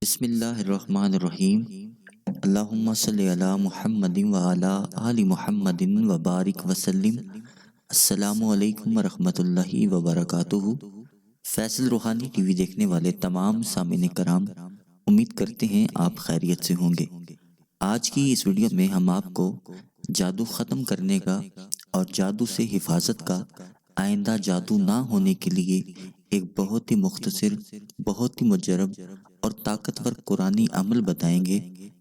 بسم اللہ الرحمن الرحیم۔ اللہم صلی علی محمد وعلی آل محمد وبارک وسلم۔ السلام علیکم ورحمۃ اللہ وبرکاتہ۔ فیصل روحانی ٹی وی دیکھنے والے تمام سامعین کرام، امید کرتے ہیں آپ خیریت سے ہوں گے۔ آج کی اس ویڈیو میں ہم آپ کو جادو ختم کرنے کا اور جادو سے حفاظت کا، آئندہ جادو نہ ہونے کے لیے ایک بہت ہی مختصر، بہت ہی مجرب اور طاقتور قرآنی عمل بتائیں گے۔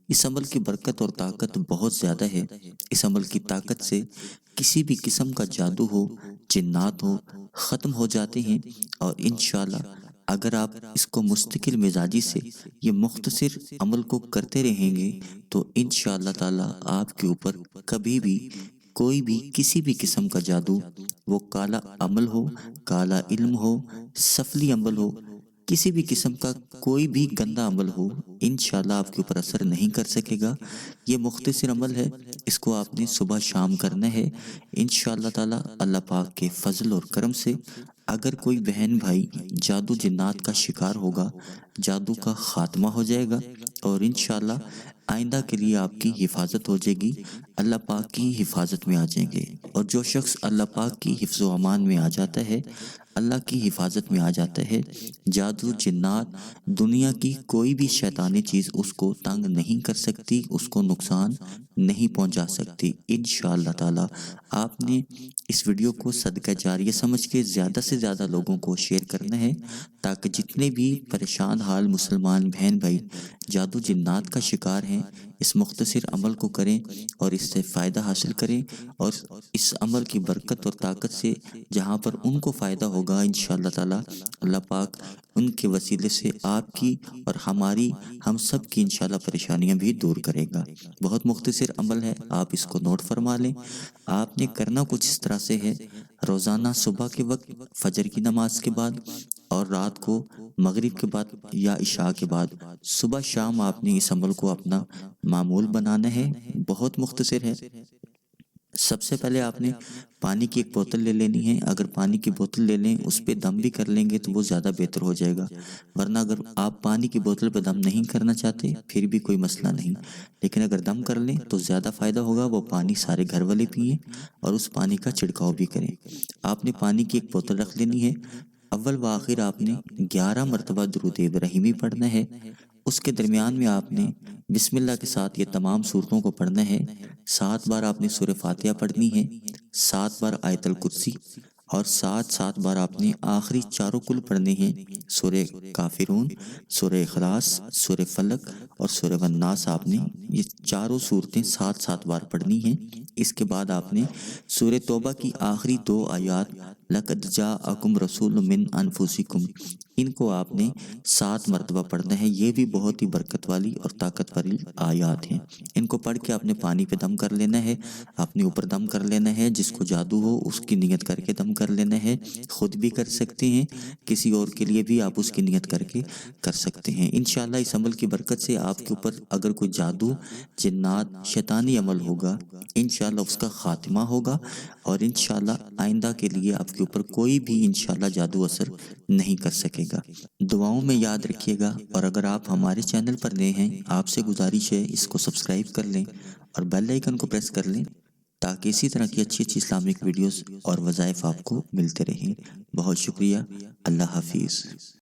اس عمل کی برکت اور طاقت بہت زیادہ ہے۔ اس عمل کی طاقت سے کسی بھی قسم کا جادو ہو، جنات ہو، ختم ہو جاتے ہیں، اور انشاءاللہ اگر آپ اس کو مستقل مزاجی سے یہ مختصر عمل کو کرتے رہیں گے تو انشاءاللہ تعالی آپ کے اوپر کبھی بھی کوئی بھی کسی بھی قسم کا جادو، وہ کالا عمل ہو، کالا علم ہو، سفلی عمل ہو، کسی بھی قسم کا کوئی بھی گندا عمل ہو، انشاءاللہ آپ کے اوپر اثر نہیں کر سکے گا۔ یہ مختصر عمل ہے، اس کو آپ نے صبح شام کرنا ہے۔ انشاءاللہ تعالی اللہ پاک کے فضل اور کرم سے اگر کوئی بہن بھائی جادو جنات کا شکار ہوگا، جادو کا خاتمہ ہو جائے گا، اور انشاءاللہ آئندہ کے لیے آپ کی حفاظت ہو جائے گی، اللہ پاک کی حفاظت میں آ جائیں گے۔ اور جو شخص اللہ پاک کی حفظ و امان میں آ جاتا ہے، اللہ کی حفاظت میں آ جاتا ہے، جادو جنات دنیا کی کوئی بھی شیطانی چیز اس کو تنگ نہیں کر سکتی، اس کو نقصان نہیں پہنچا سکتی۔ انشاءاللہ تعالی آپ نے اس ویڈیو کو صدقہ جاریہ سمجھ کے زیادہ سے زیادہ لوگوں کو شیئر کرنا ہے، تاکہ جتنے بھی پریشان حال مسلمان بہن بھائی جادو جنات کا شکار ہیں، اس مختصر عمل کو کریں اور اس سے فائدہ حاصل کریں، اور اس عمل کی برکت اور طاقت سے جہاں پر ان کو فائدہ ہوگا انشاءاللہ تعالی اللہ پاک ان کے وسیلے سے آپ کی اور ہماری، ہم سب کی انشاءاللہ پریشانیاں بھی دور کرے گا۔ بہت مختصر عمل ہے، آپ اس کو نوٹ فرما لیں۔ آپ نے کرنا کچھ اس طرح سے ہے، روزانہ صبح کے وقت فجر کی نماز کے بعد اور رات کو مغرب کے بعد یا عشاء کے بعد، صبح شام آپ نے اس عمل کو اپنا معمول بنانا ہے۔ بہت مختصر ہے۔ سب سے پہلے آپ نے پانی کی ایک بوتل لے لینی ہے۔ اگر پانی کی بوتل لے لیں، اس پہ دم بھی کر لیں گے تو وہ زیادہ بہتر ہو جائے گا، ورنہ اگر آپ پانی کی بوتل پہ دم نہیں کرنا چاہتے پھر بھی کوئی مسئلہ نہیں، لیکن اگر دم کر لیں تو زیادہ فائدہ ہوگا۔ وہ پانی سارے گھر والے پئیں اور اس پانی کا چھڑکاؤ بھی کریں۔ آپ نے پانی کی ایک بوتل رکھ لینی ہے۔ اول و آخر آپ نے 11 مرتبہ درود ابراہیمی پڑھنا ہے۔ اس کے درمیان میں آپ نے بسم اللہ کے ساتھ یہ تمام سورتوں کو پڑھنا ہے۔ 7 بار آپ نے سورہ فاتحہ پڑھنی ہے، 7 بار آیت الکرسی، اور 7 بار آپ نے آخری چاروں کل پڑھنے ہیں، سورہ کافرون، سورہ اخلاص، سورہ فلق اور سورہ والناس۔ آپ نے یہ چاروں صورتیں 7 بار پڑھنی ہیں۔ اس کے بعد آپ نے سورہ توبہ کی آخری 2 آیات لَقَدْ جَاءَكُمْ رَسُولٌ مِّنْ أَنفُسِكُمْ، ان کو آپ نے 7 مرتبہ پڑھنا ہے۔ یہ بھی بہت ہی برکت والی اور طاقت والی آیات ہیں۔ ان کو پڑھ کے آپ نے پانی پہ دم کر لینا ہے، اپنے اوپر دم کر لینا ہے۔ جس کو جادو ہو اس کی نیت کر کے دم کر لینا ہے، خود بھی کر سکتے ہیں، کسی اور کے لیے بھی آپ اس کی نیت کر کے کر سکتے ہیں۔ انشاءاللہ اس عمل کی برکت سے آپ کے اوپر اگر کوئی جادو جنات شیطانی عمل ہوگا، انشاءاللہ اس کا خاتمہ ہوگا، اور انشاءاللہ آئندہ کے لیے آپ کے اوپر کوئی بھی انشاءاللہ جادو اثر نہیں کر سکے گا۔ دعاؤں میں یاد رکھیے گا، اور اگر آپ ہمارے چینل پر نئے ہیں، آپ سے گزارش ہے اس کو سبسکرائب کر لیں اور بیل آئیکن کو پریس کر لیں، تاکہ اسی طرح کی اچھی اچھی اسلامک ویڈیوز اور وظائف آپ کو ملتے رہیں۔ بہت شکریہ۔ اللہ حافظ۔